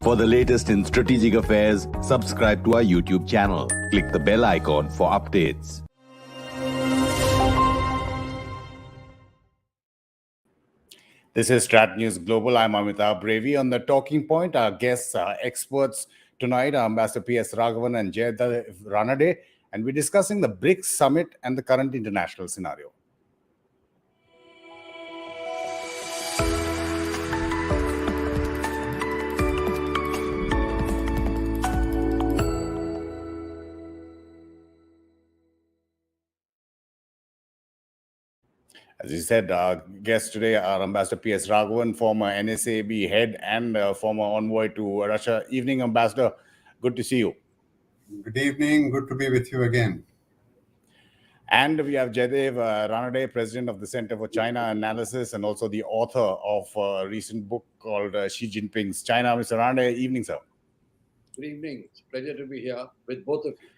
For the latest in strategic affairs, subscribe to our YouTube channel. Click the bell icon for updates. This is StratNews Global. I'm Amitabh. Revi. On the talking point, our guests are experts tonight, Ambassador P.S. Raghavan and Jayadeva Ranade, and we're discussing the BRICS Summit and the current international scenario. As you said, our guests today are Ambassador P.S. Raghavan, former NSAB head and former envoy to Russia. Evening, Ambassador. Good to see you. Good evening. Good to be with you again. And we have Jayadeva Ranade, president of the Center for China Analysis and also the author of a recent book called Xi Jinping's China. Mr. Ranade, evening, sir. Good evening. It's a pleasure to be here with both of you.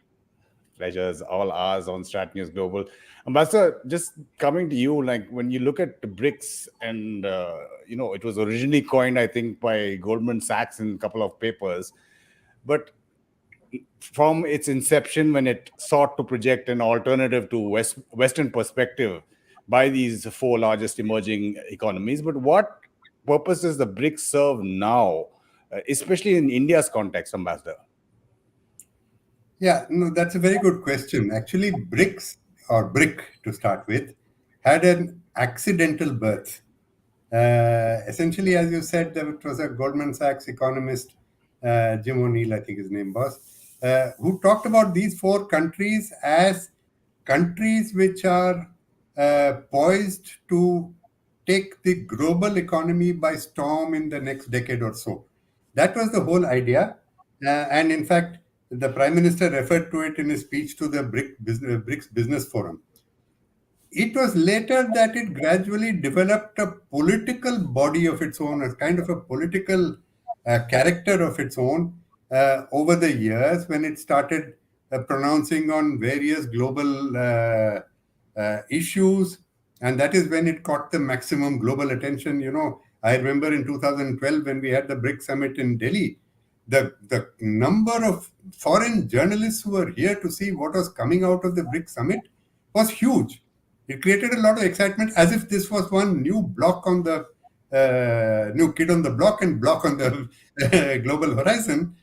Pleasure is all ours on StratNews Global. Ambassador, just coming to you, like when you look at the BRICS and, it was originally coined, I think, by Goldman Sachs in a couple of papers. But from its inception, when it sought to project an alternative to Western perspective by these four largest emerging economies, but what purpose does the BRICS serve now, especially in India's context, Ambassador? Yeah, no, that's a very good question. Actually, BRICS, or BRIC to start with, had an accidental birth. Essentially, as you said, it was a Goldman Sachs economist, Jim O'Neill, I think his name was, who talked about these four countries as countries which are poised to take the global economy by storm in the next decade or so. That was the whole idea. And in fact, the Prime Minister referred to it in his speech to the BRICS Business Forum. It was later that it gradually developed a political body of its own, a kind of a political character of its own over the years when it started pronouncing on various global issues. And that is when it caught the maximum global attention. I remember in 2012 when we had the BRICS Summit in Delhi, the number of foreign journalists who were here to see what was coming out of the BRICS Summit was huge. It created a lot of excitement, as if this was one new block on the new kid on the block and block on the global horizon,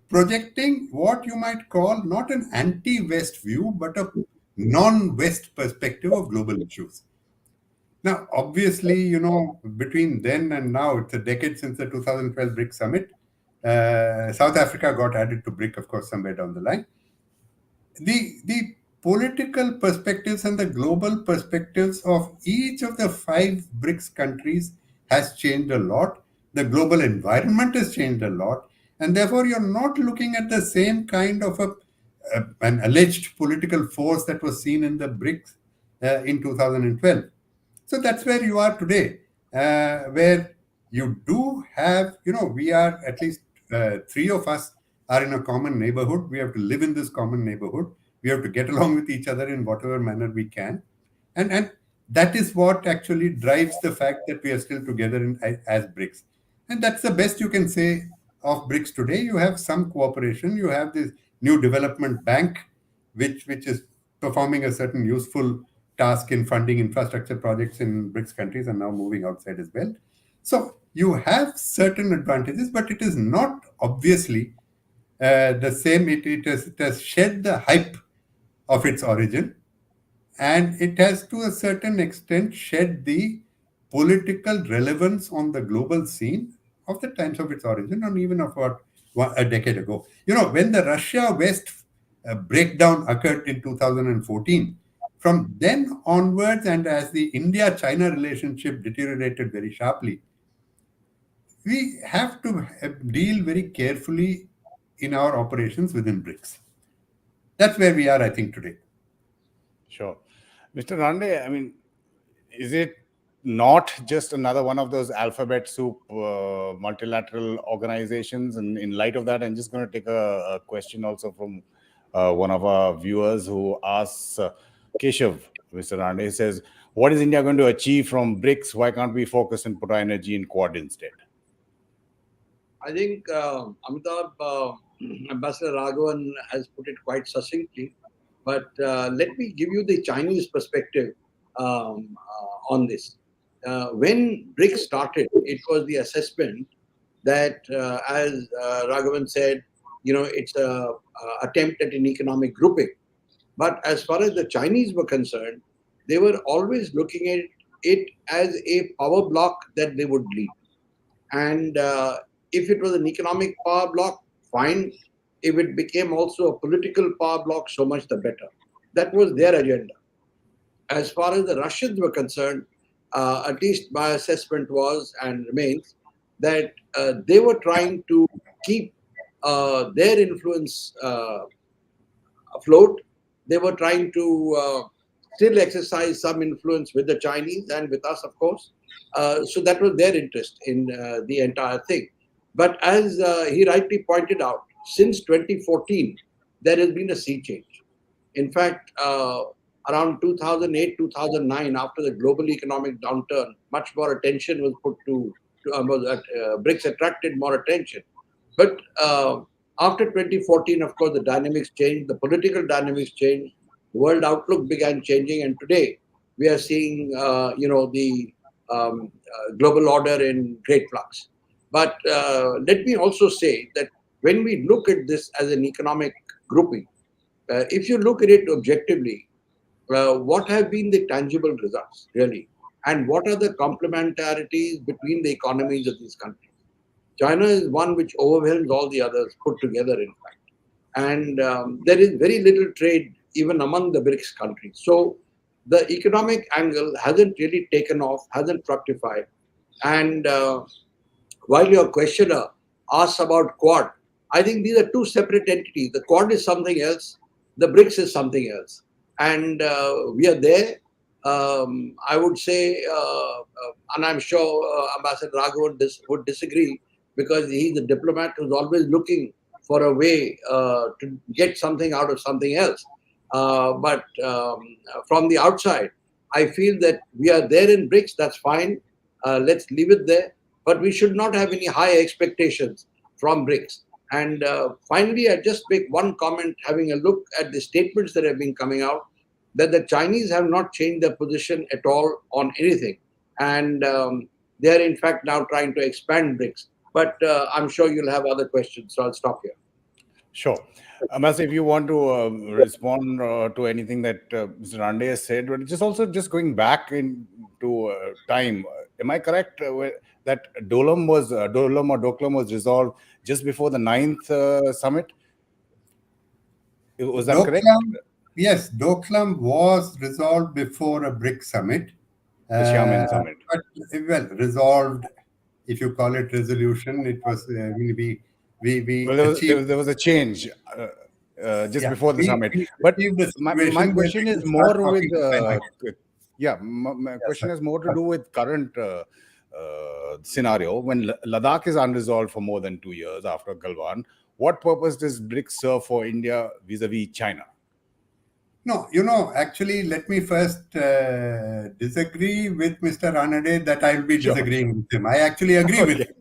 projecting what you might call not an anti-West view, but a non-West perspective of global issues. Now, obviously, between then and now, it's a decade since the 2012 BRICS Summit. South Africa got added to BRIC, of course, somewhere down the line. The political perspectives and the global perspectives of each of the 5 BRICS countries has changed a lot. The global environment has changed a lot. And therefore, you're not looking at the same kind of an alleged political force that was seen in the BRICS in 2012. So that's where you are today, where you do have, we are at least 3 of us are in a common neighborhood. We have to live in this common neighborhood. We have to get along with each other in whatever manner we can. And that is what actually drives the fact that we are still together as BRICS. And that's the best you can say of BRICS today. You have some cooperation. You have this new development bank, which is performing a certain useful task in funding infrastructure projects in BRICS countries and now moving outside as well. So you have certain advantages, but it is not obviously the same. It has shed the hype of its origin, and it has to a certain extent shed the political relevance on the global scene of the times of its origin, or even of a decade ago. When the Russia-West breakdown occurred in 2014, from then onwards, and as the India-China relationship deteriorated very sharply, we have to deal very carefully in our operations within BRICS. That's where we are, I think, today. Sure. Mr. Ranade, is it not just another one of those alphabet soup multilateral organizations? And in light of that, I'm just going to take a question also from one of our viewers who asks, Keshav, Mr. Ranade says, what is India going to achieve from BRICS? Why can't we focus and put our energy in Quad instead? I think Amitabh, Ambassador Raghavan has put it quite succinctly. But let me give you the Chinese perspective on this. When BRICS started, it was the assessment that, as Raghavan said, it's a attempt at an economic grouping. But as far as the Chinese were concerned, they were always looking at it as a power block that they would lead. And if it was an economic power block, fine. If it became also a political power block, so much the better. That was their agenda. As far as the Russians were concerned, at least my assessment was and remains that they were trying to keep their influence afloat. They were trying to still exercise some influence with the Chinese and with us, of course. So that was their interest in the entire thing. But as he rightly pointed out, since 2014, there has been a sea change. In fact, around 2008, 2009, after the global economic downturn, much more attention was put to BRICS attracted more attention. But after 2014, of course, the dynamics changed, the political dynamics changed, the world outlook began changing, and today we are seeing, the global order in great flux. But let me also say that when we look at this as an economic grouping, if you look at it objectively, what have been the tangible results, really? And what are the complementarities between the economies of these countries? China is one which overwhelms all the others put together, in fact. And there is very little trade even among the BRICS countries. So the economic angle hasn't really taken off, hasn't fructified. And while your questioner asks about Quad, I think these are two separate entities. The Quad is something else, the BRICS is something else. And we are there. I would say, and I'm sure Ambassador Raghavan would disagree, because he's a diplomat who's always looking for a way to get something out of something else. But from the outside, I feel that we are there in BRICS, that's fine. Let's leave it there. But we should not have any high expectations from BRICS. And finally, I just make one comment, having a look at the statements that have been coming out, that the Chinese have not changed their position at all on anything. And they're in fact now trying to expand BRICS. But I'm sure you'll have other questions, so I'll stop here. Sure. Ambassador, if you want to respond to anything that Mr. Ranade has said, but just going back into time, am I correct that Doklam was resolved just before the 9th summit? Was that correct? Yes, Doklam was resolved before a BRICS summit. The Xiamen summit. But, well, resolved, if you call it resolution, it was, there was a change before the summit. But my question is more with my question has more to do with current scenario. When Ladakh is unresolved for more than 2 years after Galwan, what purpose does BRICS serve for India vis-a-vis China? No, actually, let me first disagree with Mr. Ranade that I'll be disagreeing with him. I actually agree with him.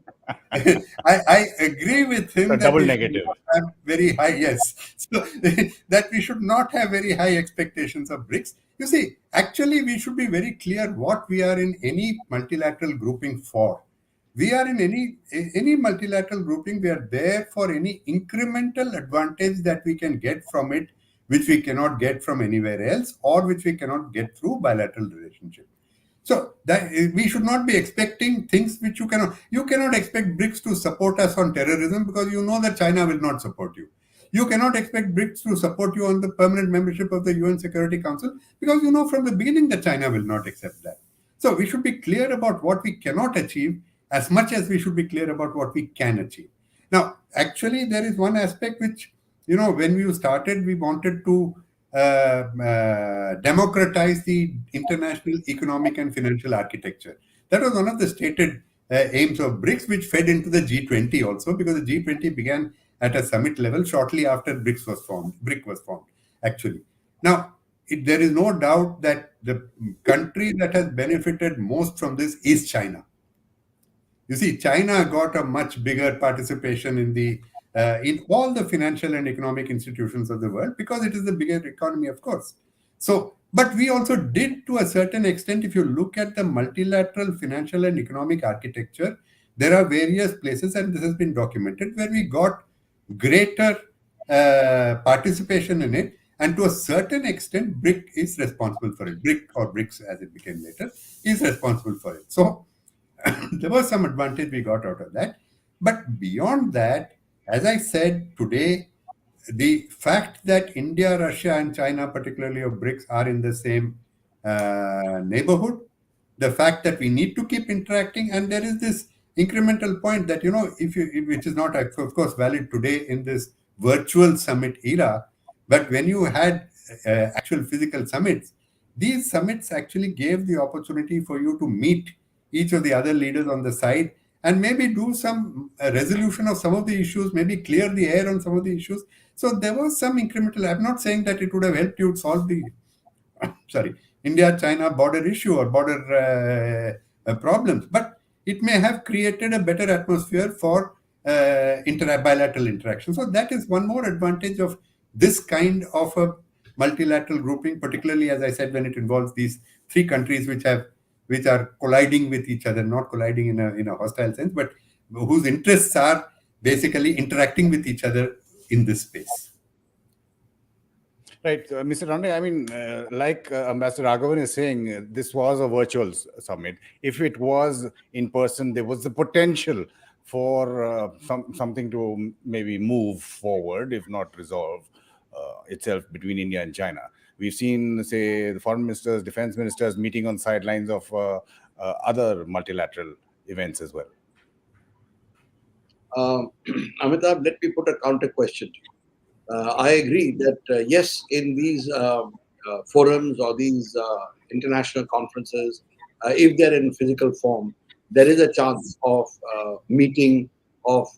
I agree with him that double we negative. should not have very high, so that we should not have very high expectations of BRICS. You see, actually, we should be very clear what we are in any multilateral grouping for. We are in any multilateral grouping, we are there for any incremental advantage that we can get from it, which we cannot get from anywhere else, or which we cannot get through bilateral relationship. So that we should not be expecting things which you cannot. You cannot expect BRICS to support us on terrorism, because you know that China will not support you. You cannot expect BRICS to support you on the permanent membership of the UN Security Council, because you know from the beginning that China will not accept that. So we should be clear about what we cannot achieve as much as we should be clear about what we can achieve. Now, actually, there is one aspect which, when we started, we wanted to democratize the international economic and financial architecture. That was one of the stated aims of BRICS, which fed into the G20 also, because the G20 began at a summit level shortly after BRICS was formed. Actually. Now, there is no doubt that the country that has benefited most from this is China. You see, China got a much bigger participation in all the financial and economic institutions of the world because it is the bigger economy, of course. So, but we also did to a certain extent. If you look at the multilateral financial and economic architecture, there are various places, and this has been documented, where we got greater participation in it. And to a certain extent, BRIC is responsible for it. BRIC, or BRICS as it became later, is responsible for it. So there was some advantage we got out of that. But beyond that, as I said today, the fact that India, Russia, and China, particularly of BRICS, are in the same neighborhood, the fact that we need to keep interacting, and there is this incremental point that, which is not, of course, valid today in this virtual summit era, but when you had actual physical summits, these summits actually gave the opportunity for you to meet each of the other leaders on the side and maybe do some resolution of some of the issues, maybe clear the air on some of the issues. So there was some incremental. I'm not saying that it would have helped you solve the India-China border issue or border problems, but it may have created a better atmosphere for bilateral interaction. So that is one more advantage of this kind of a multilateral grouping, particularly, as I said, when it involves these three countries which are colliding with each other, not colliding in a hostile sense, but whose interests are basically interacting with each other in this space. Right, Mr. Ranade, I mean, like Ambassador Raghavan is saying, this was a virtual summit. If it was in person, there was the potential for something to maybe move forward, if not resolve itself between India and China. We've seen, say, the foreign ministers, defense ministers meeting on sidelines of other multilateral events as well. Amitabh, let me put a counter question to you. I agree that, yes, in these forums or these international conferences, if they're in physical form, there is a chance of meeting, of,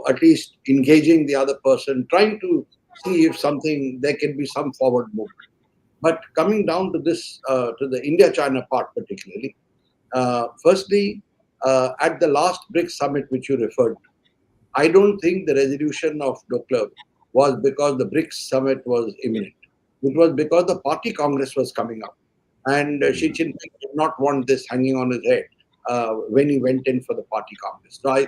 at least engaging the other person, trying to see if there can be some forward movement. But coming down to this, to the India-China part particularly, firstly, at the last BRICS summit which you referred to, I don't think the resolution of Doklam was because the BRICS summit was imminent. It was because the party congress was coming up. And Xi Jinping did not want this hanging on his head when he went in for the party congress. So I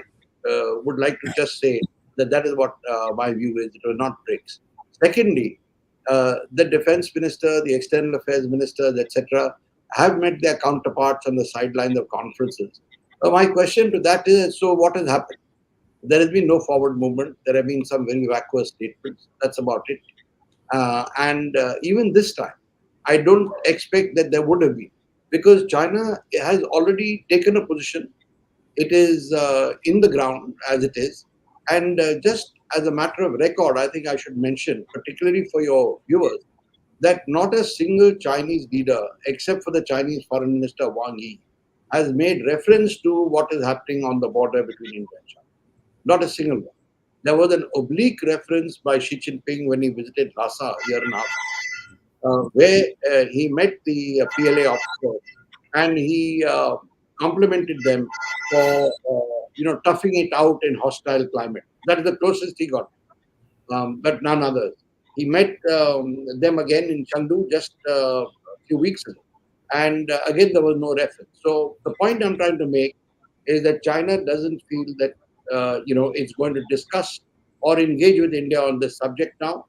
would like to just say that is what my view is. It was not BRICS. Secondly, the defense minister, the external affairs ministers, etc., have met their counterparts on the sidelines of conferences. My question to that is, so what has happened? There has been no forward movement. There have been some very vacuous statements. That's about it. And even this time, I don't expect that there would have been, because China has already taken a position. It is in the ground as it is. And just as a matter of record, I think I should mention, particularly for your viewers, that not a single Chinese leader, except for the Chinese Foreign Minister Wang Yi, has made reference to what is happening on the border between India and China. Not a single one. There was an oblique reference by Xi Jinping when he visited Lhasa a year and a half, where he met the PLA officers and he complimented them for toughing it out in hostile climate. That is the closest he got, but none others. He met them again in Chengdu just a few weeks ago, and again there was no reference. So the point I'm trying to make is that China doesn't feel that it's going to discuss or engage with India on this subject now.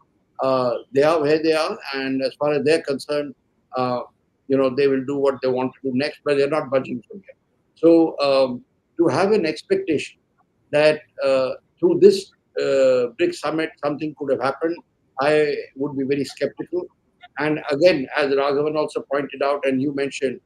They are where they are, and as far as they're concerned, they will do what they want to do next, but they're not budging from here. So to have an expectation that through this BRICS summit something could have happened, I would be very skeptical. And again, as Raghavan also pointed out, and you mentioned,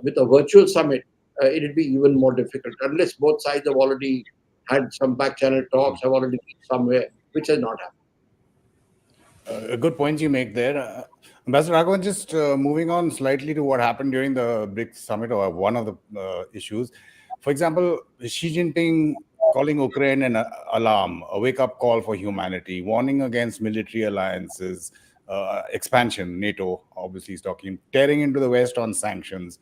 with a virtual summit, it would be even more difficult unless both sides have already had some back channel talks, have already been somewhere, which has not happened. A good point you make there. Ambassador Raghavan, just moving on slightly to what happened during the BRICS summit, or one of the issues. For example, Xi Jinping calling Ukraine an alarm, a wake-up call for humanity, warning against military alliances, expansion, NATO obviously is talking, tearing into the West on sanctions.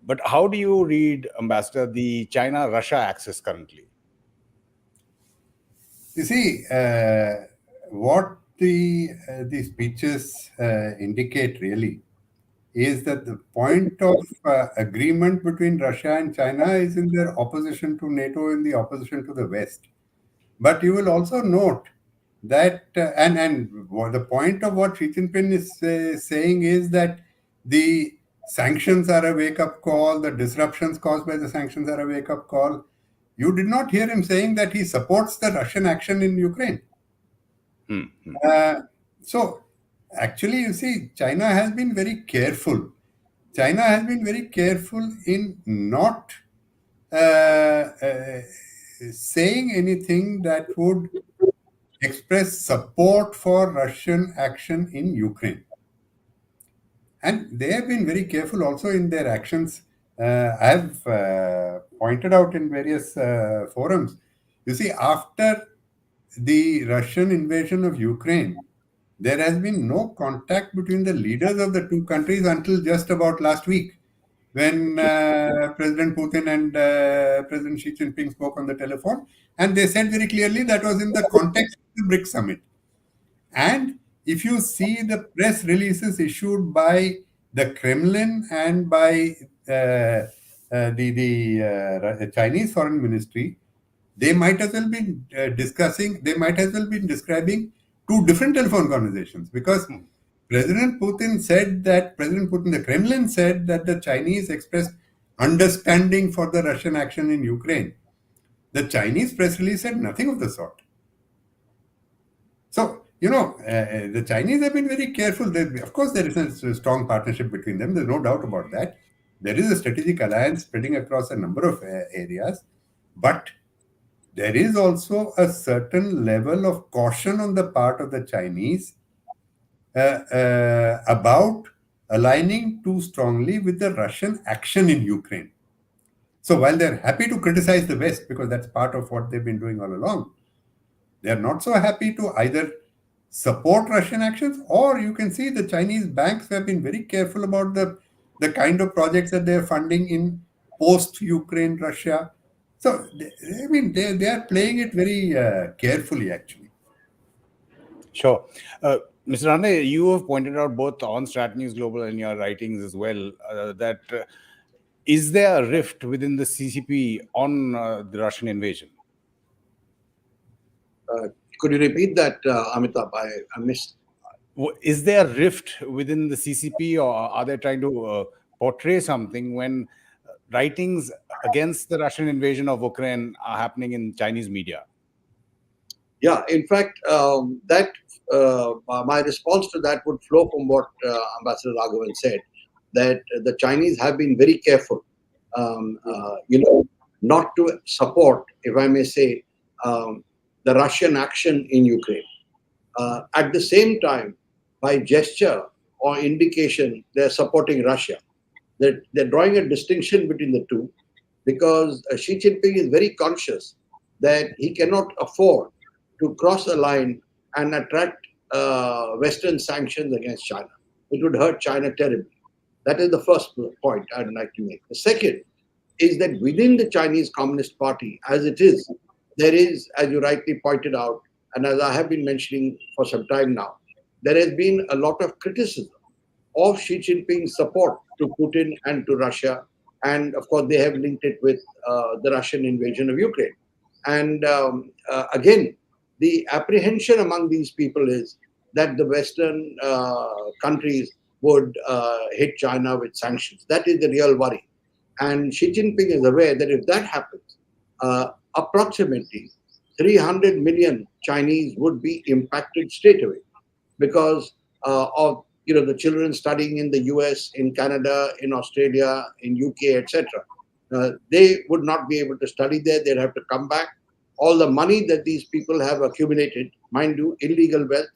But how do you read, Ambassador, the China-Russia axis currently? You see, what the speeches indicate really is that the point of agreement between Russia and China is in their opposition to NATO, in the opposition to the West. But you will also note that, the point of what Xi Jinping is saying is that the sanctions are a wake-up call, the disruptions caused by the sanctions are a wake-up call. You did not hear him saying that he supports the Russian action in Ukraine. So, actually, you see, China has been very careful. China has been very careful in not saying anything that would express support for Russian action in Ukraine. And they have been very careful also in their actions. I have pointed out in various forums. You see, after the Russian invasion of Ukraine, there has been no contact between the leaders of the two countries until just about last week, when President Putin and President Xi Jinping spoke on the telephone. And they said very clearly that was in the context of the BRICS Summit. And if you see the press releases issued by the Kremlin and by the Chinese Foreign Ministry, they might as well be describing two different telephone conversations, because President Putin, the Kremlin said that the Chinese expressed understanding for the Russian action in Ukraine. The Chinese press release said nothing of the sort. So, the Chinese have been very careful. Of course, there is a strong partnership between them. There's no doubt about that. There is a strategic alliance spreading across a number of areas. But there is also a certain level of caution on the part of the Chinese about aligning too strongly with the Russian action in Ukraine. So while they're happy to criticize the West, because that's part of what they've been doing all along, they're not so happy to either support Russian actions, or you can see the Chinese banks have been very careful about the kind of projects that they're funding in post-Ukraine Russia. So, they are playing it very carefully, actually. Sure. Mr. Ranade, you have pointed out both on StratNews Global and your writings as well that is there a rift within the CCP on the Russian invasion? Could you repeat that, Amitabh? I missed. Is there a rift within the CCP, or are they trying to portray something when writings against the Russian invasion of Ukraine are happening in Chinese media? Yeah, in fact, my response to that would flow from what Ambassador Raghavan said, that the Chinese have been very careful, not to support, if I may say, the Russian action in Ukraine. At the same time, by gesture or indication, they're supporting Russia. They're drawing a distinction between the two, because Xi Jinping is very conscious that he cannot afford to cross a line and attract Western sanctions against China. It would hurt China terribly. That is the first point I'd like to make. The second is that within the Chinese Communist Party, as it is, there is, as you rightly pointed out, and as I have been mentioning for some time now, there has been a lot of criticism of Xi Jinping's support to Putin and to Russia. And of course, they have linked it with the Russian invasion of Ukraine. And again, the apprehension among these people is that the Western countries would hit China with sanctions. That is the real worry. And Xi Jinping is aware that if that happens, approximately 300 million Chinese would be impacted straight away because of the children studying in the US, in Canada, in Australia, in UK, etc. They would not be able to study there. They'd have to come back. All the money that these people have accumulated, mind you, illegal wealth,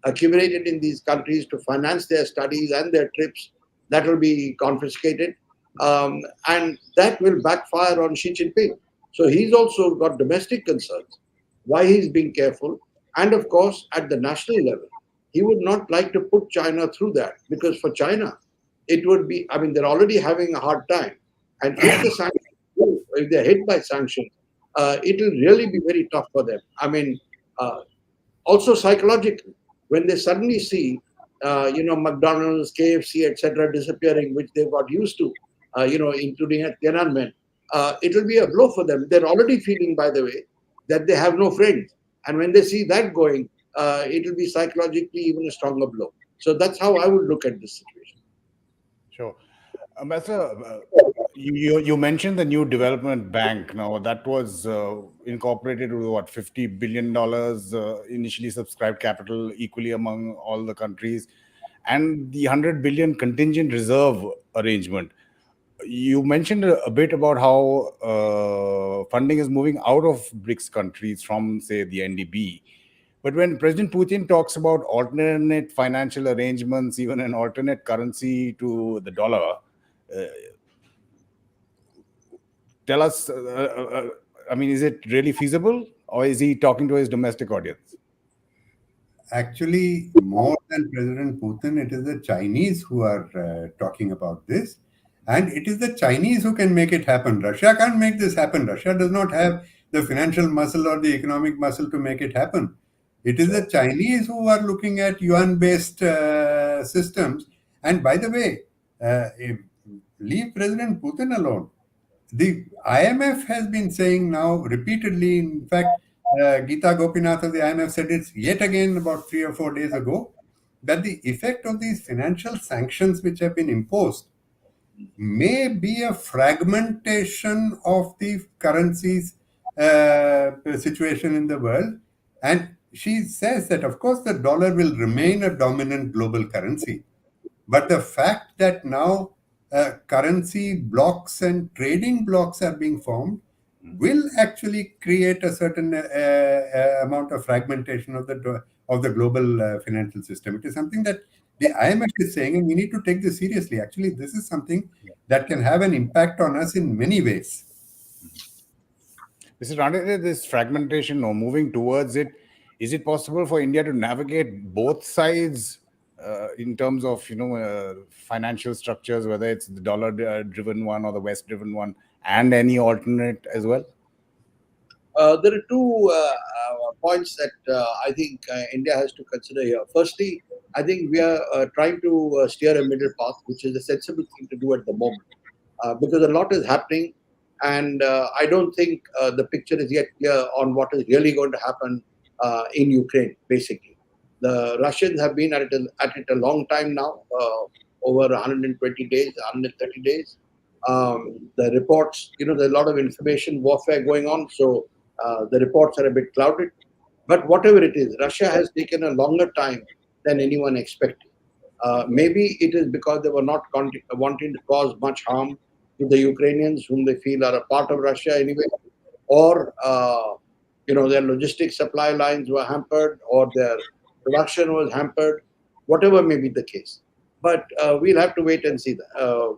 accumulated in these countries to finance their studies and their trips, that will be confiscated. And that will backfire on Xi Jinping. So he's also got domestic concerns, why he's being careful. And of course, at the national level, he would not like to put China through that, because for China, it would be, they're already having a hard time. And if the sanctions, if they're hit by sanctions, it will really be very tough for them. I mean, also psychologically, when they suddenly see, McDonald's, KFC, etc., disappearing, which they've got used to, including at Tiananmen, it will be a blow for them. They're already feeling, by the way, that they have no friends. And when they see that going, it will be psychologically even a stronger blow. So that's how I would look at this situation. Sure. Ambassador, you mentioned the new development bank. Now, that was incorporated with what, $50 billion initially subscribed capital equally among all the countries, and the 100 billion contingent reserve arrangement. You mentioned a bit about how funding is moving out of BRICS countries from, say, the NDB. But when President Putin talks about alternate financial arrangements, even an alternate currency to the dollar, tell us, is it really feasible, or is he talking to his domestic audience? Actually, more than President Putin, it is the Chinese who are talking about this. And it is the Chinese who can make it happen. Russia can't make this happen. Russia does not have the financial muscle or the economic muscle to make it happen. It is the Chinese who are looking at yuan-based systems. And by the way, leave President Putin alone. The IMF has been saying now repeatedly, in fact, Geeta Gopinath of the IMF said it yet again about 3 or 4 days ago, that the effect of these financial sanctions which have been imposed may be a fragmentation of the currencies situation in the world. And she says that, of course, the dollar will remain a dominant global currency. But the fact that now currency blocks and trading blocks are being formed will actually create a certain amount of fragmentation of the global financial system. It is something that the IMF is saying, and we need to take this seriously. Actually, this is something that can have an impact on us in many ways. Mr. Ranade, this fragmentation or moving towards it, is it possible for India to navigate both sides in terms of financial structures, whether it's the dollar-driven one or the West-driven one, and any alternate as well? There are two points that I think India has to consider here. Firstly, I think we are trying to steer a middle path, which is a sensible thing to do at the moment, because a lot is happening, and I don't think the picture is yet clear on what is really going to happen in Ukraine, basically. The Russians have been at it a long time now, over 120 days, 130 days. The reports, there's a lot of information warfare going on, so the reports are a bit clouded. But whatever it is, Russia has taken a longer time than anyone expected. Maybe it is because they were not wanting to cause much harm to the Ukrainians, whom they feel are a part of Russia anyway, or their logistics supply lines were hampered, or their production was hampered, whatever may be the case. But we'll have to wait and see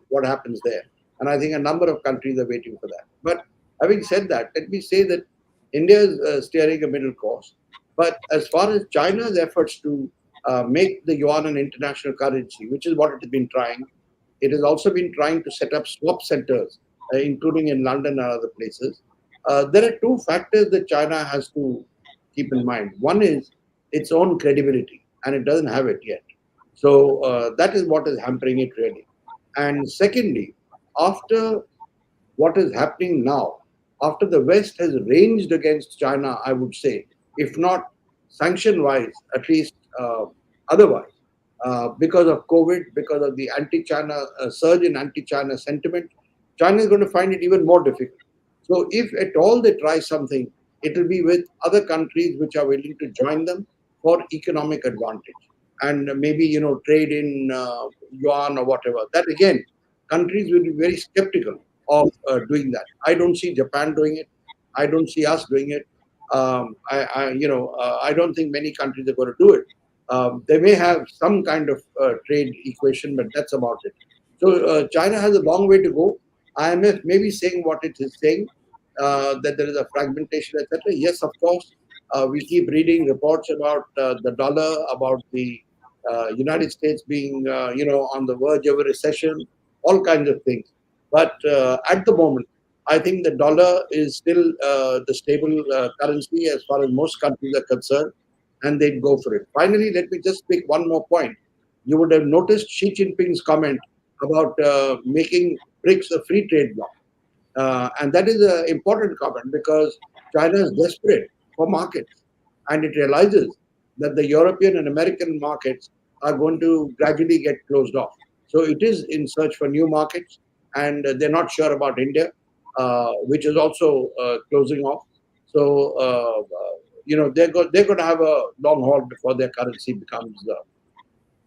what happens there. And I think a number of countries are waiting for that. But having said that, let me say that India is steering a middle course. But as far as China's efforts to make the yuan an international currency, which is what it has been trying, it has also been trying to set up swap centers, including in London and other places. There are two factors that China has to keep in mind. One is its own credibility, and it doesn't have it yet. So that is what is hampering it really. And secondly, after what is happening now, after the West has ranged against China, I would say, if not sanction-wise, at least otherwise, because of COVID, because of the anti-China surge in anti-China sentiment, China is going to find it even more difficult. So if at all they try something, it will be with other countries which are willing to join them for economic advantage. And maybe, trade in yuan or whatever. That again, countries will be very skeptical of doing that. I don't see Japan doing it. I don't see us doing it. I don't think many countries are going to do it. They may have some kind of trade equation, but that's about it. So China has a long way to go. IMF may be saying what it is saying, that there is a fragmentation, etc. Yes, of course. We keep reading reports about the dollar, about the United States being, on the verge of a recession, all kinds of things. But at the moment, I think the dollar is still the stable currency as far as most countries are concerned, and they'd go for it. Finally, let me just make one more point. You would have noticed Xi Jinping's comment about making BRICS a free trade bloc. And that is an important comment because China is desperate for markets and it realizes that the European and American markets are going to gradually get closed off. So it is in search for new markets and they're not sure about India, which is also closing off. So, they're going to have a long haul before their currency becomes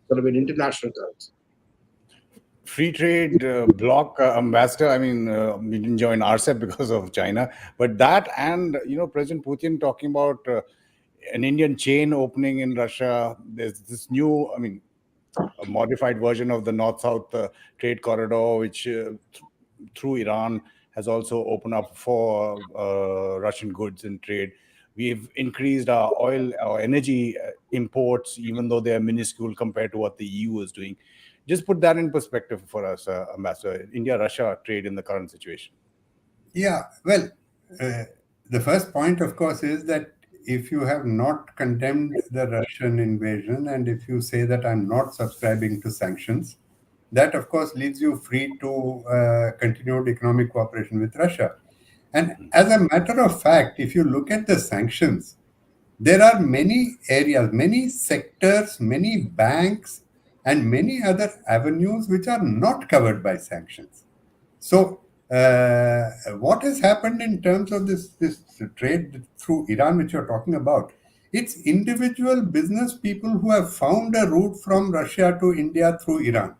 sort of an international currency. Free trade bloc ambassador. I mean, we didn't join RCEP because of China, but that and President Putin talking about an Indian chain opening in Russia. There's this new, a modified version of the North-South trade corridor, which through Iran has also opened up for Russian goods and trade. We've increased our oil, our energy imports, even though they are minuscule compared to what the EU is doing. Just put that in perspective for us, Ambassador. India-Russia trade in the current situation. Yeah, well, the first point, of course, is that if you have not condemned the Russian invasion and if you say that I'm not subscribing to sanctions, that, of course, leaves you free to continued economic cooperation with Russia. And as a matter of fact, if you look at the sanctions, there are many areas, many sectors, many banks, and many other avenues which are not covered by sanctions. So, what has happened in terms of this trade through Iran, which you're talking about? It's individual business people who have found a route from Russia to India through Iran,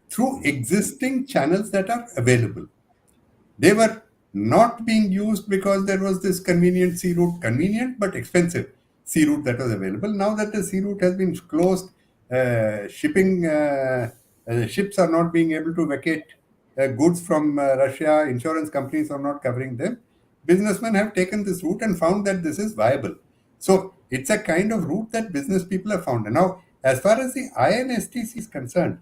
through existing channels that are available. They were not being used because there was this convenient sea route, convenient but expensive sea route that was available. Now that the sea route has been closed, ships are not being able to vacate goods from Russia, insurance companies are not covering them. Businessmen have taken this route and found that this is viable. So it's a kind of route that business people have found. And now, as far as the INSTC is concerned,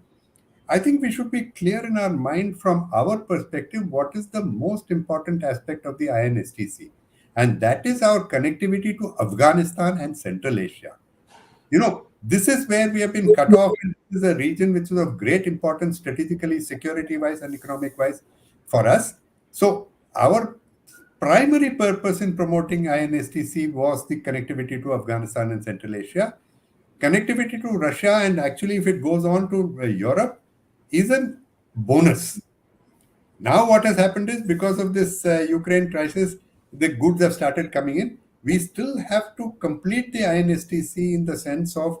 I think we should be clear in our mind from our perspective what is the most important aspect of the INSTC. And that is our connectivity to Afghanistan and Central Asia. This is where we have been cut off. And this is a region which is of great importance strategically, security-wise, and economic-wise for us. So our primary purpose in promoting INSTC was the connectivity to Afghanistan and Central Asia. Connectivity to Russia, and actually if it goes on to Europe, is a bonus. Now what has happened is because of this Ukraine crisis, the goods have started coming in. We still have to complete the INSTC in the sense of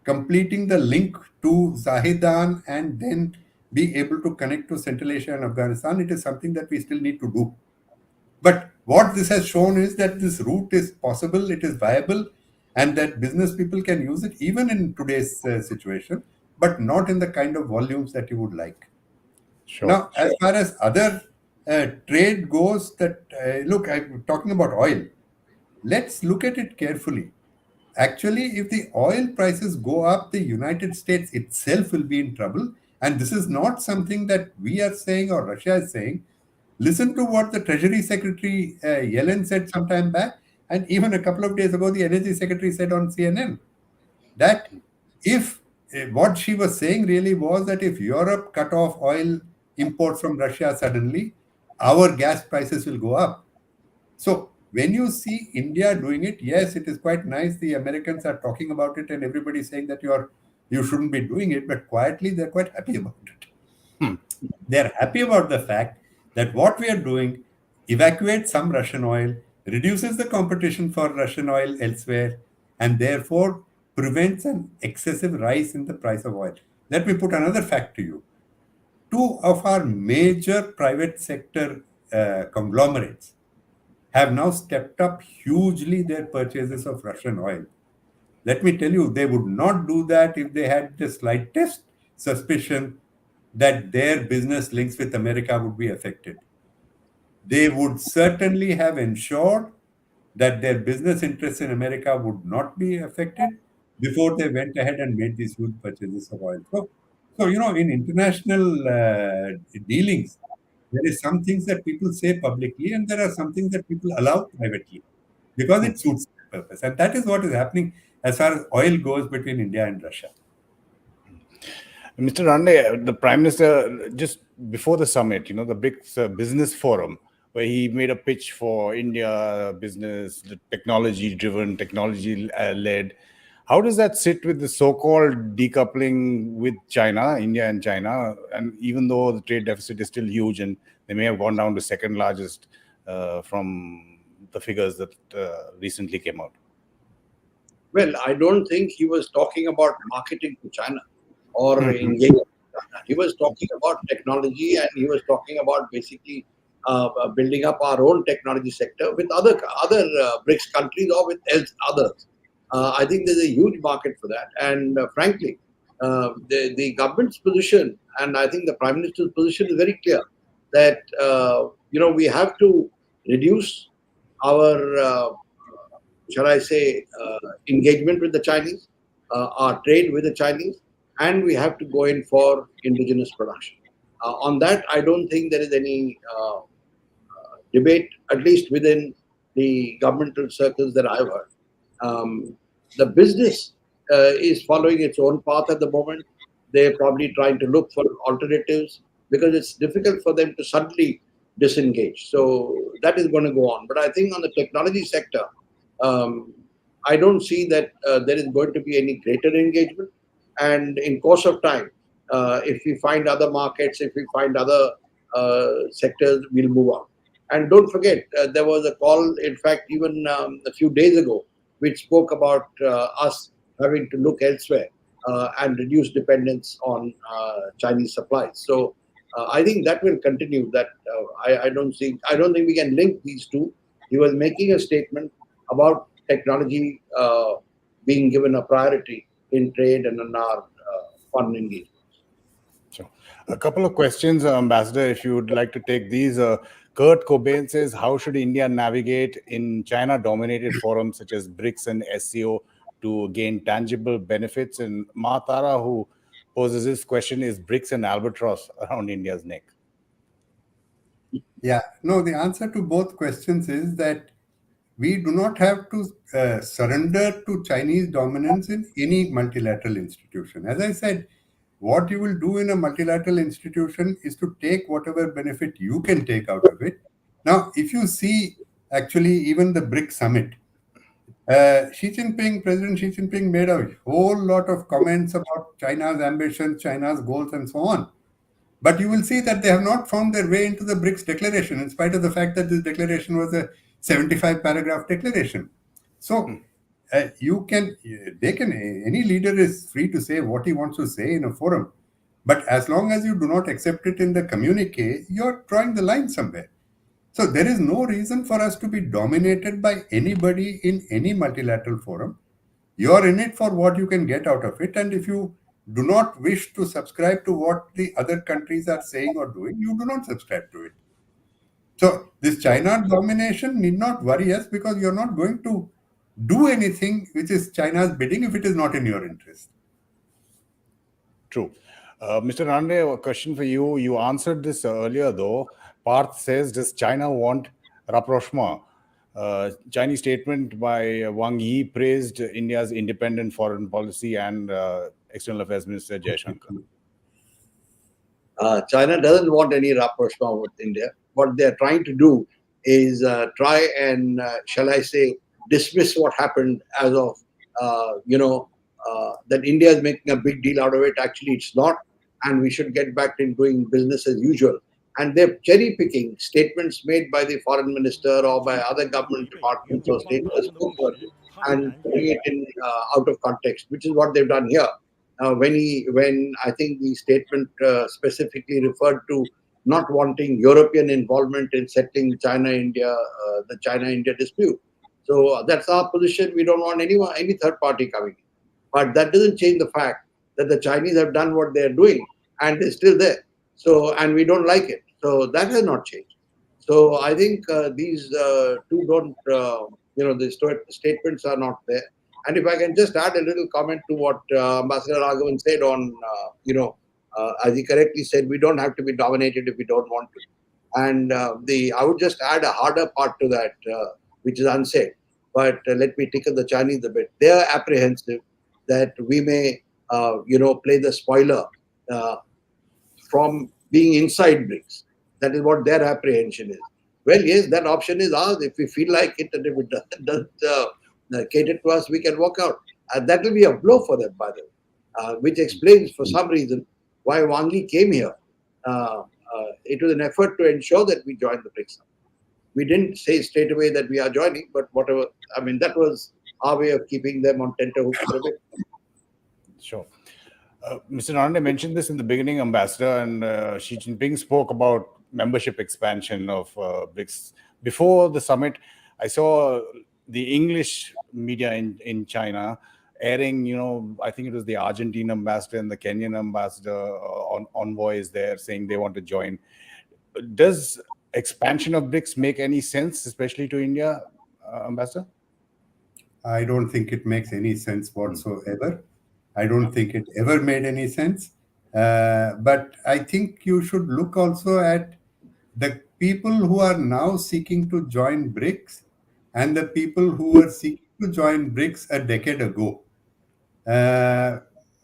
completing the link to Zahedan and then be able to connect to Central Asia and Afghanistan. It is something that we still need to do. But what this has shown is that this route is possible, it is viable, and that business people can use it even in today's situation, but not in the kind of volumes that you would like. Sure. Now, as far as other trade goes, look, I'm talking about oil. Let's look at it carefully. Actually, if the oil prices go up, the United States itself will be in trouble. And this is not something that we are saying or Russia is saying. Listen to what the Treasury Secretary Yellen said some time back. And even a couple of days ago, the Energy Secretary said on CNN that if what she was saying really was that if Europe cut off oil imports from Russia suddenly, our gas prices will go up. So when you see India doing it, yes, it is quite nice. The Americans are talking about it and everybody's saying that you shouldn't be doing it, but quietly they're quite happy about it. They're happy about the fact that what we are doing evacuates some Russian oil, reduces the competition for Russian oil elsewhere, and therefore prevents an excessive rise in the price of oil. Let me put another fact to you. Two of our major private sector conglomerates have now stepped up hugely their purchases of Russian oil. Let me tell you, they would not do that if they had the slightest suspicion that their business links with America would be affected. They would certainly have ensured that their business interests in America would not be affected before they went ahead and made these huge purchases of oil. So in international dealings, There is some things that people say publicly, and there are some things that people allow privately because it suits their purpose. And that is what is happening as far as oil goes between India and Russia. Mr. Ranade, the Prime Minister, just before the summit, the BRICS Business Forum, where he made a pitch for India business, the technology-driven, technology-led. How does that sit with the so-called decoupling with China, India and China? And even though the trade deficit is still huge and they may have gone down to second largest from the figures that recently came out. Well, I don't think he was talking about marketing to China or engaging with China. He was talking about technology, and he was talking about basically building up our own technology sector with other BRICS countries or with others. I think there's a huge market for that. And frankly, the government's position, and I think the Prime Minister's position is very clear that, we have to reduce our, shall I say, engagement with the Chinese, our trade with the Chinese, and we have to go in for indigenous production. On that, I don't think there is any debate, at least within the governmental circles that I've heard. The business is following its own path at the moment. They're probably trying to look for alternatives because it's difficult for them to suddenly disengage. So that is going to go on. But I think on the technology sector, I don't see that there is going to be any greater engagement. And in course of time, if we find other markets, if we find other sectors, we'll move on. And don't forget, there was a call, in fact, even a few days ago, which spoke about us having to look elsewhere and reduce dependence on Chinese supplies. So I think that will continue. That I don't think we can link these two. He was making a statement about technology being given a priority in trade and in our foreign engagement. So, a couple of questions, Ambassador, if you would like to take these. Kurt Cobain says, how should India navigate in China-dominated forums such as BRICS and SCO to gain tangible benefits? And Matara, who poses this question, is BRICS an albatross around India's neck? Yeah, no, the answer to both questions is that we do not have to surrender to Chinese dominance in any multilateral institution. As I said, what you will do in a multilateral institution is to take whatever benefit you can take out of it. Now, if you see actually even the BRICS Summit, President Xi Jinping made a whole lot of comments about China's ambitions, China's goals, and so on. But you will see that they have not found their way into the BRICS declaration, in spite of the fact that this declaration was a 75-paragraph declaration. So any leader is free to say what he wants to say in a forum. But as long as you do not accept it in the communique, you're drawing the line somewhere. So there is no reason for us to be dominated by anybody in any multilateral forum. You're in it for what you can get out of it. And if you do not wish to subscribe to what the other countries are saying or doing, you do not subscribe to it. So this China domination need not worry us because you're not going to do anything which is China's bidding if it is not in your interest. True. Mr. Ranade, a question for you. You answered this earlier, though. Parth says, does China want rapprochement? Chinese statement by Wang Yi praised India's independent foreign policy and External Affairs Minister Jaishankar. China doesn't want any rapprochement with India. What they're trying to do is try and, shall I say, dismiss what happened as of, that India is making a big deal out of it. Actually, it's not. And we should get back to doing business as usual. And they're cherry picking statements made by the foreign minister or by other government departments or statements and putting it in out of context, which is what they've done here. When I think the statement specifically referred to not wanting European involvement in settling the China-India dispute. So that's our position. We don't want any third party coming in. But that doesn't change the fact that the Chinese have done what they're doing and they're still there. So, and we don't like it. So that has not changed. So I think these two don't, the statements are not there. And if I can just add a little comment to what Ambassador Raghavan said on, as he correctly said, we don't have to be dominated if we don't want to. And I would just add a harder part to that, which is unsaid. But let me tickle the Chinese a bit. They are apprehensive that we may, play the spoiler from being inside BRICS. That is what their apprehension is. Well, yes, that option is ours. If we feel like it, and if it doesn't cater to us, we can walk out. And that will be a blow for them, by the way, which explains for some reason why Wang Yi came here. It was an effort to ensure that we join the BRICS Summit. We didn't say straight away that we are joining, but whatever. I mean, that was our way of keeping them on tenterhooks for a bit. Sure. Mr. Narendra mentioned this in the beginning, Ambassador, and Xi Jinping spoke about membership expansion of BRICS. Before the summit, I saw the English media in China airing, I think it was the Argentine ambassador and the Kenyan ambassador, Envoy is there saying they want to join. Does expansion of BRICS make any sense, especially to India, Ambassador? I don't think it makes any sense whatsoever. I don't think it ever made any sense. But I think you should look also at the people who are now seeking to join BRICS and the people who were seeking to join BRICS a decade ago.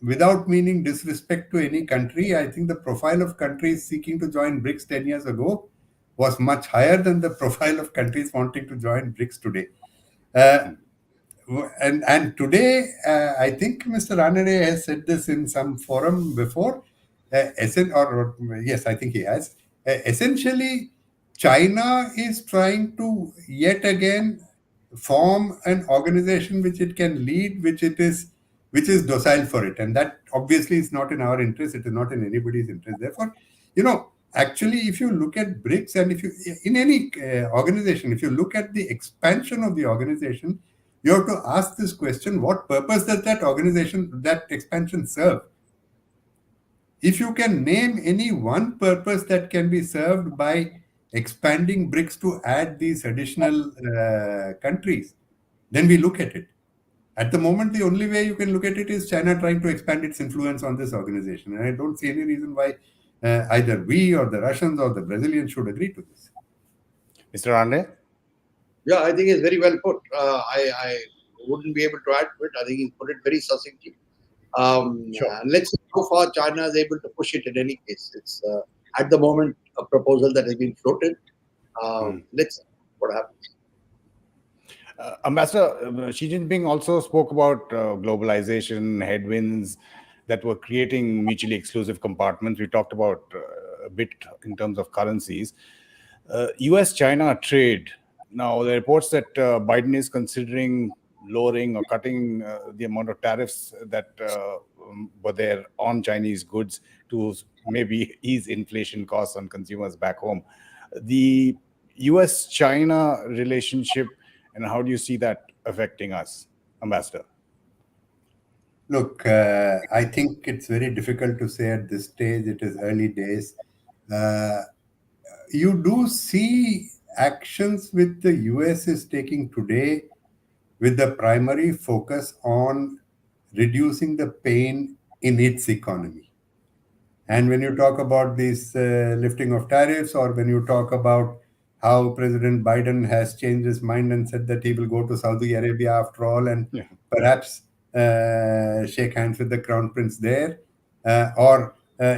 Without meaning disrespect to any country, I think the profile of countries seeking to join BRICS 10 years ago was much higher than the profile of countries wanting to join BRICS today. And today, I think Mr. Ranade has said this in some forum before. Yes, I think he has. Essentially, China is trying to yet again form an organization which it can lead, which is docile for it, and that obviously is not in our interest. It is not in anybody's interest. Therefore, actually, if you look at BRICS, and if you in any organization, if you look at the expansion of the organization, you have to ask this question: what purpose does that expansion serve? If you can name any one purpose that can be served by expanding BRICS to add these additional countries, then we look at it. At the moment, the only way you can look at it is China trying to expand its influence on this organization. And I don't see any reason why either we or the Russians or the Brazilians should agree to this. Mr. Ranade? Yeah, I think it's very well put. I wouldn't be able to add to it. I think he put it very succinctly. Sure. Let's see how far China is able to push it in any case. It's at the moment a proposal that has been floated. Let's see what happens. Ambassador, Xi Jinping also spoke about globalization, headwinds that were creating mutually exclusive compartments. We talked about a bit in terms of currencies. U.S.-China trade. Now, the reports that Biden is considering lowering or cutting the amount of tariffs that were there on Chinese goods to maybe ease inflation costs on consumers back home. The U.S.-China relationship, and how do you see that affecting us, Ambassador? Look, I think it's very difficult to say at this stage. It is early days. You do see actions which the US is taking today with the primary focus on reducing the pain in its economy. And when you talk about this lifting of tariffs, or when you talk about how President Biden has changed his mind and said that he will go to Saudi Arabia after all, and perhaps shake hands with the Crown Prince there, or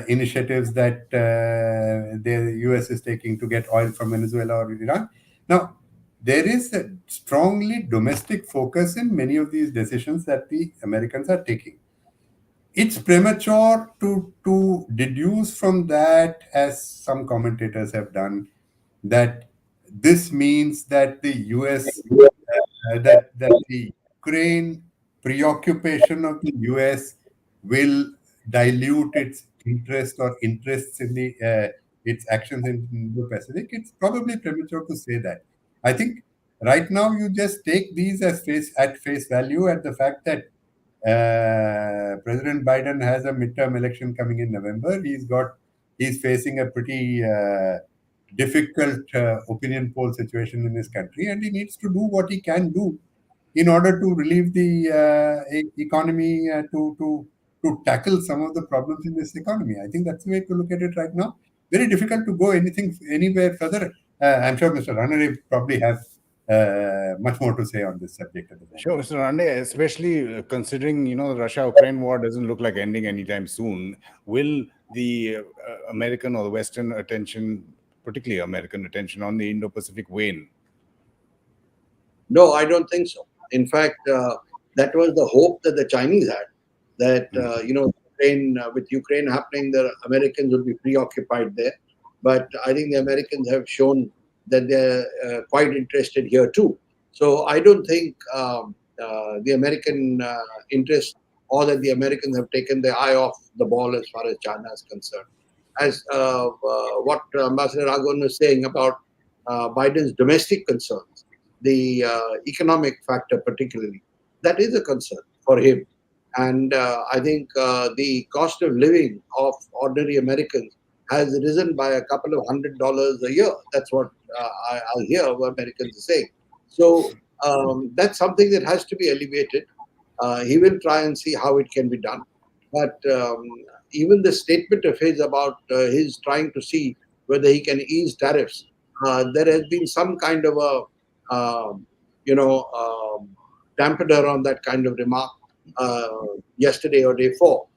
initiatives that the US is taking to get oil from Venezuela or Iran. Now, there is a strongly domestic focus in many of these decisions that the Americans are taking. It's premature to deduce from that, as some commentators have done, that this means that the US, that the Ukraine preoccupation of the US will dilute its interest or interests in the its actions in the Indo-Pacific. It's probably premature to say that. I think right now you just take these as face value at the fact that President Biden has a midterm election coming in November. He's facing a pretty difficult opinion poll situation in his country, and he needs to do what he can do in order to relieve the economy, to tackle some of the problems in this economy. I think that's the way to look at it right now. very difficult to go anywhere further. I'm sure Mr. Ranade probably has much more to say on this subject at the moment. Sure, Mr. Ranade, especially considering, the Russia-Ukraine war doesn't look like ending anytime soon. Will the American or the Western attention, particularly American attention, on the Indo-Pacific wane? No, I don't think so. In fact, that was the hope that the Chinese had, that, with Ukraine happening, the Americans would be preoccupied there. But I think the Americans have shown that they're quite interested here too. So I don't think the American interest, or that the Americans have taken their eye off the ball as far as China is concerned. As what Ambassador Raghavan was saying about Biden's domestic concerns, the economic factor particularly, that is a concern for him. And I think the cost of living of ordinary Americans has risen by a couple of $100 a year. That's what I hear Americans are saying. So that's something that has to be elevated. He will try and see how it can be done. But even the statement of his about his trying to see whether he can ease tariffs, there has been some kind of a, dampener on that kind of remark yesterday or day before.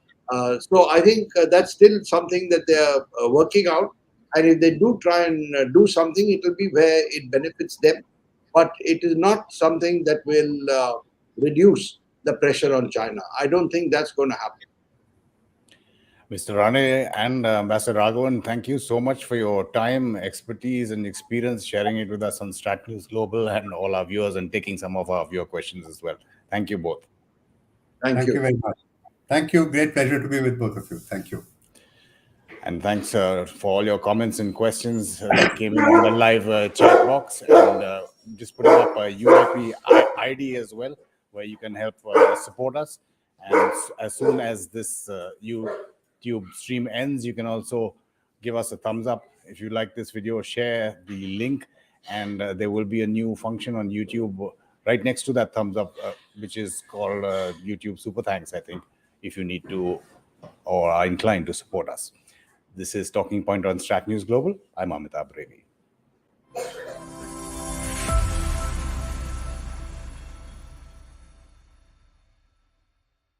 So I think that's still something that they're working out. And if they do try and do something, it will be where it benefits them. But it is not something that will reduce the pressure on China. I don't think that's going to happen. Mr. Rane and Ambassador Raghavan, thank you so much for your time, expertise, and experience, sharing it with us on StratNews Global and all our viewers, and taking some of our viewer questions as well. Thank you both. Thank you very much. Thank you. Great pleasure to be with both of you. Thank you. And thanks for all your comments and questions that came in on the live chat box. And just putting up a UIP ID as well, where you can help support us. And as soon as this YouTube stream ends, you can also give us a thumbs up. If you like this video, share the link. And there will be a new function on YouTube right next to that thumbs up, which is called YouTube Super Thanks, I think, if you need to or are inclined to support us. This is Talking Point on StratNews Global. I'm Amitabh Revi.